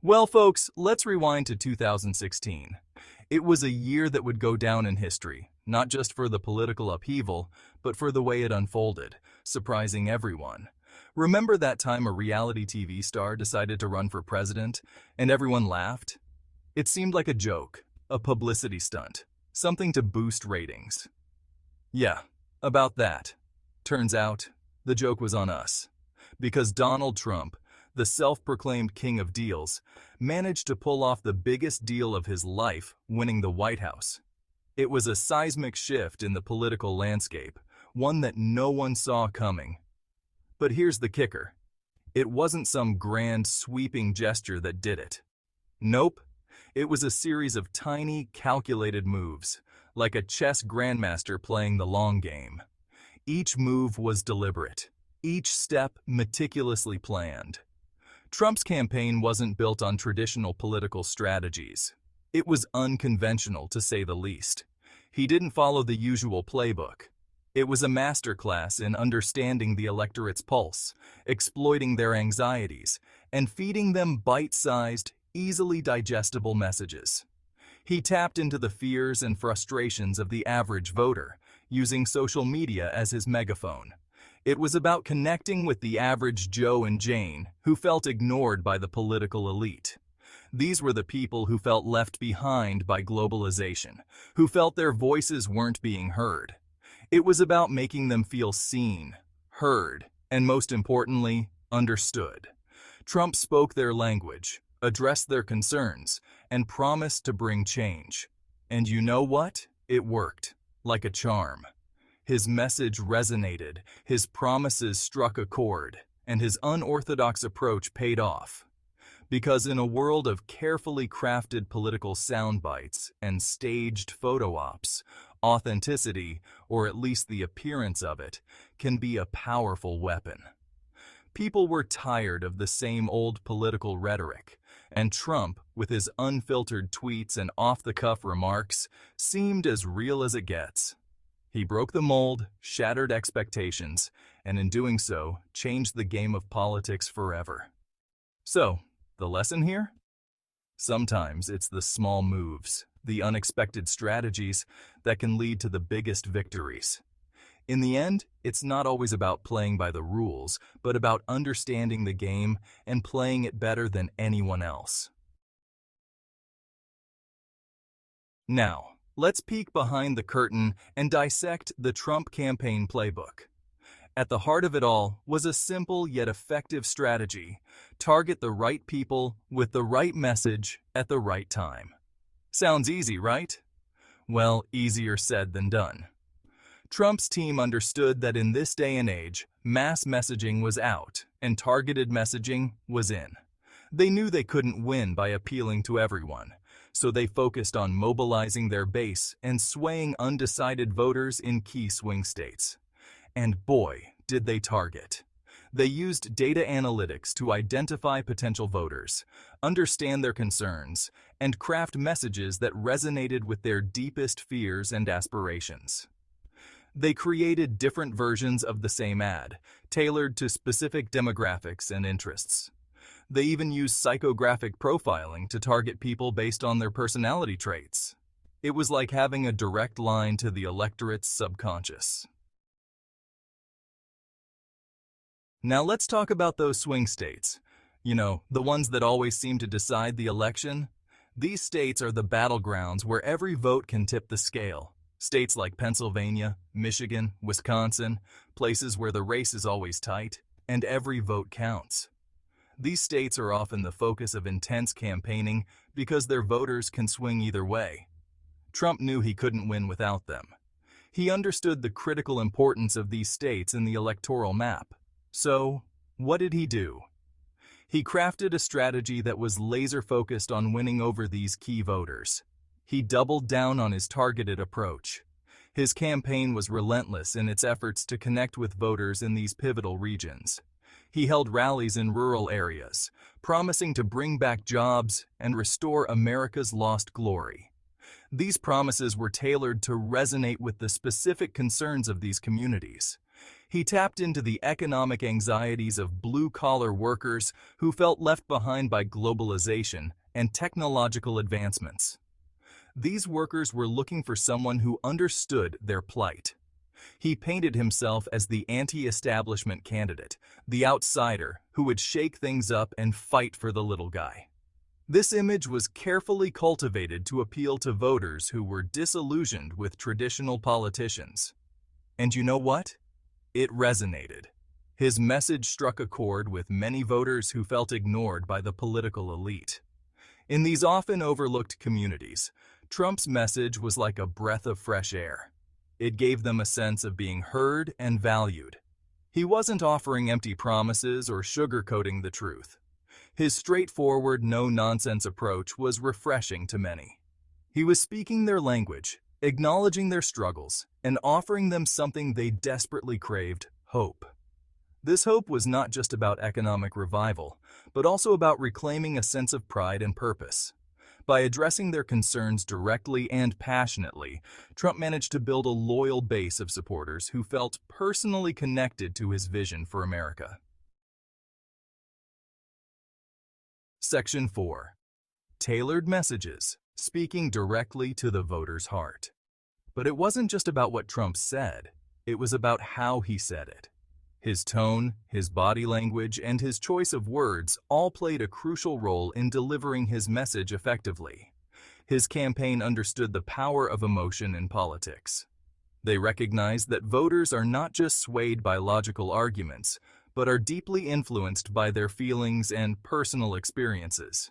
Well, folks, let's rewind to 2016. It was a year that would go down in history, not just for the political upheaval, but for the way it unfolded, surprising everyone. Remember that time a reality TV star decided to run for president, and everyone laughed? It seemed like a joke, a publicity stunt, something to boost ratings. Yeah, about that. Turns out, the joke was on us. Because Donald Trump, the self-proclaimed king of deals, managed to pull off the biggest deal of his life, winning the White House. It was a seismic shift in the political landscape, one that no one saw coming. But here's the kicker. It wasn't some grand, sweeping gesture that did it. Nope. It was a series of tiny, calculated moves, like a chess grandmaster playing the long game. Each move was deliberate, each step meticulously planned. Trump's campaign wasn't built on traditional political strategies. It was unconventional, to say the least. He didn't follow the usual playbook. It was a masterclass in understanding the electorate's pulse, exploiting their anxieties, and feeding them bite-sized, easily digestible messages. He tapped into the fears and frustrations of the average voter, using social media as his megaphone. It was about connecting with the average Joe and Jane who felt ignored by the political elite. These were the people who felt left behind by globalization, who felt their voices weren't being heard. It was about making them feel seen, heard, and most importantly, understood. Trump spoke their language, addressed their concerns, and promised to bring change. And you know what? It worked, like a charm. His message resonated, his promises struck a chord, and his unorthodox approach paid off. Because in a world of carefully crafted political sound bites and staged photo ops, authenticity, or at least the appearance of it, can be a powerful weapon. People were tired of the same old political rhetoric, and Trump, with his unfiltered tweets and off-the-cuff remarks, seemed as real as it gets. He broke the mold, shattered expectations, and in doing so, changed the game of politics forever. So, the lesson here? Sometimes it's the small moves, the unexpected strategies, that can lead to the biggest victories. In the end, it's not always about playing by the rules, but about understanding the game and playing it better than anyone else. Now, let's peek behind the curtain and dissect the Trump campaign playbook. At the heart of it all was a simple yet effective strategy: target the right people with the right message at the right time. Sounds easy, right? Well, easier said than done. Trump's team understood that in this day and age, mass messaging was out and targeted messaging was in. They knew they couldn't win by appealing to everyone, so they focused on mobilizing their base and swaying undecided voters in key swing states. And boy, did they target. They used data analytics to identify potential voters, understand their concerns, and craft messages that resonated with their deepest fears and aspirations. They created different versions of the same ad, tailored to specific demographics and interests. They even used psychographic profiling to target people based on their personality traits. It was like having a direct line to the electorate's subconscious. Now let's talk about those swing states. You know, the ones that always seem to decide the election. These states are the battlegrounds where every vote can tip the scale. States like Pennsylvania, Michigan, Wisconsin, places where the race is always tight, and every vote counts. These states are often the focus of intense campaigning because their voters can swing either way. Trump knew he couldn't win without them. He understood the critical importance of these states in the electoral map. So, what did he do? He crafted a strategy that was laser-focused on winning over these key voters. He doubled down on his targeted approach. His campaign was relentless in its efforts to connect with voters in these pivotal regions. He held rallies in rural areas, promising to bring back jobs and restore America's lost glory. These promises were tailored to resonate with the specific concerns of these communities. He tapped into the economic anxieties of blue-collar workers who felt left behind by globalization and technological advancements. These workers were looking for someone who understood their plight. He painted himself as the anti-establishment candidate, the outsider who would shake things up and fight for the little guy. This image was carefully cultivated to appeal to voters who were disillusioned with traditional politicians. And you know what? It resonated. His message struck a chord with many voters who felt ignored by the political elite. In these often overlooked communities, Trump's message was like a breath of fresh air. It gave them a sense of being heard and valued. He wasn't offering empty promises or sugarcoating the truth. His straightforward, no-nonsense approach was refreshing to many. He was speaking their language, acknowledging their struggles, and offering them something they desperately craved: hope. This hope was not just about economic revival, but also about reclaiming a sense of pride and purpose. By addressing their concerns directly and passionately, Trump managed to build a loyal base of supporters who felt personally connected to his vision for America. Section 4. Tailored messages, speaking directly to the voter's heart. But it wasn't just about what Trump said, it was about how he said it. His tone, his body language, and his choice of words all played a crucial role in delivering his message effectively. His campaign understood the power of emotion in politics. They recognized that voters are not just swayed by logical arguments, but are deeply influenced by their feelings and personal experiences.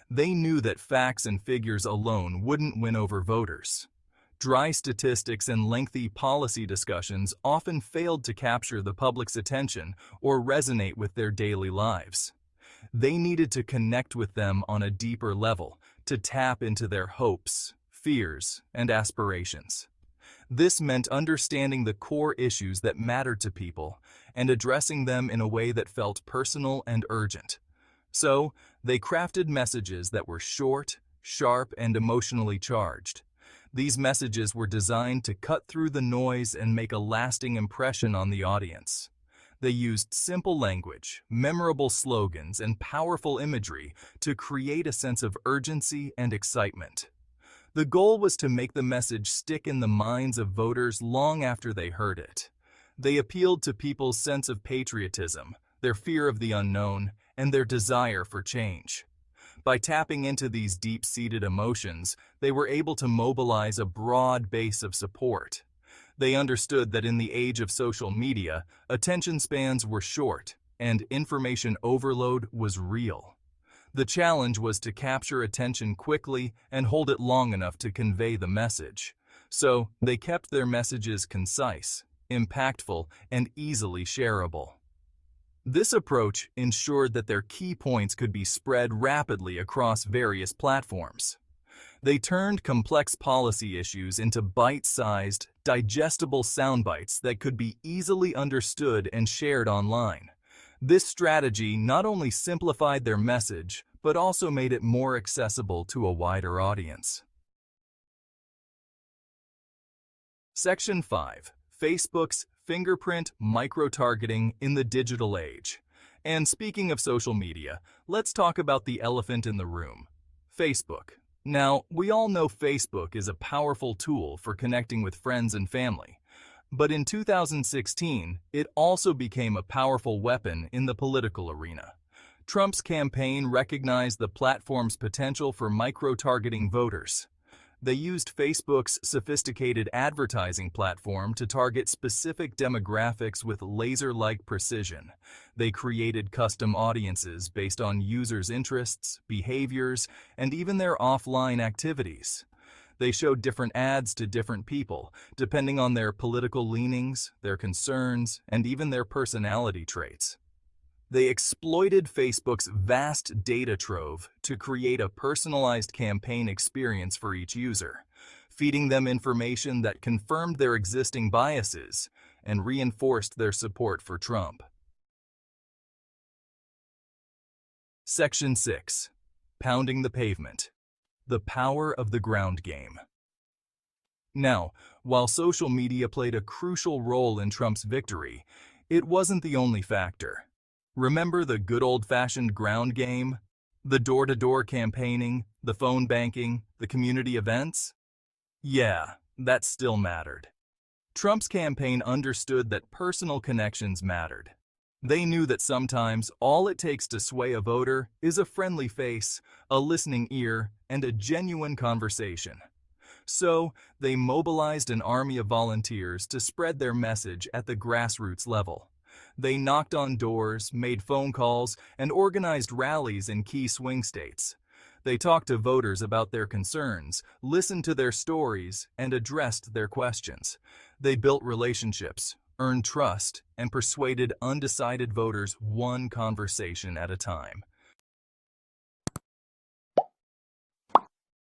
They knew that facts and figures alone wouldn't win over voters. Dry statistics and lengthy policy discussions often failed to capture the public's attention or resonate with their daily lives. They needed to connect with them on a deeper level, to tap into their hopes, fears, and aspirations. This meant understanding the core issues that mattered to people and addressing them in a way that felt personal and urgent. So, they crafted messages that were short, sharp, and emotionally charged. These messages were designed to cut through the noise and make a lasting impression on the audience. They used simple language, memorable slogans, and powerful imagery to create a sense of urgency and excitement. The goal was to make the message stick in the minds of voters long after they heard it. They appealed to people's sense of patriotism, their fear of the unknown, and their desire for change. By tapping into these deep-seated emotions, they were able to mobilize a broad base of support. They understood that in the age of social media, attention spans were short, and information overload was real. The challenge was to capture attention quickly and hold it long enough to convey the message. So, they kept their messages concise, impactful, and easily shareable. This approach ensured that their key points could be spread rapidly across various platforms. They turned complex policy issues into bite-sized, digestible soundbites that could be easily understood and shared online. This strategy not only simplified their message, but also made it more accessible to a wider audience. Section 5. Facebook's fingerprint micro-targeting in the digital age. And speaking of social media, let's talk about the elephant in the room: Facebook. Now, we all know Facebook is a powerful tool for connecting with friends and family. But in 2016, it also became a powerful weapon in the political arena. Trump's campaign recognized the platform's potential for micro-targeting voters. They used Facebook's sophisticated advertising platform to target specific demographics with laser-like precision. They created custom audiences based on users' interests, behaviors, and even their offline activities. They showed different ads to different people, depending on their political leanings, their concerns, and even their personality traits. They exploited Facebook's vast data trove to create a personalized campaign experience for each user, feeding them information that confirmed their existing biases and reinforced their support for Trump. Section 6. Pounding the pavement. The power of the ground game. Now, while social media played a crucial role in Trump's victory, it wasn't the only factor. Remember the good old-fashioned ground game? The door-to-door campaigning, the phone banking, the community events? Yeah, that still mattered. Trump's campaign understood that personal connections mattered. They knew that sometimes all it takes to sway a voter is a friendly face, a listening ear, and a genuine conversation. So, they mobilized an army of volunteers to spread their message at the grassroots level. They knocked on doors, made phone calls, and organized rallies in key swing states. They talked to voters about their concerns, listened to their stories, and addressed their questions. They built relationships, earned trust, and persuaded undecided voters one conversation at a time.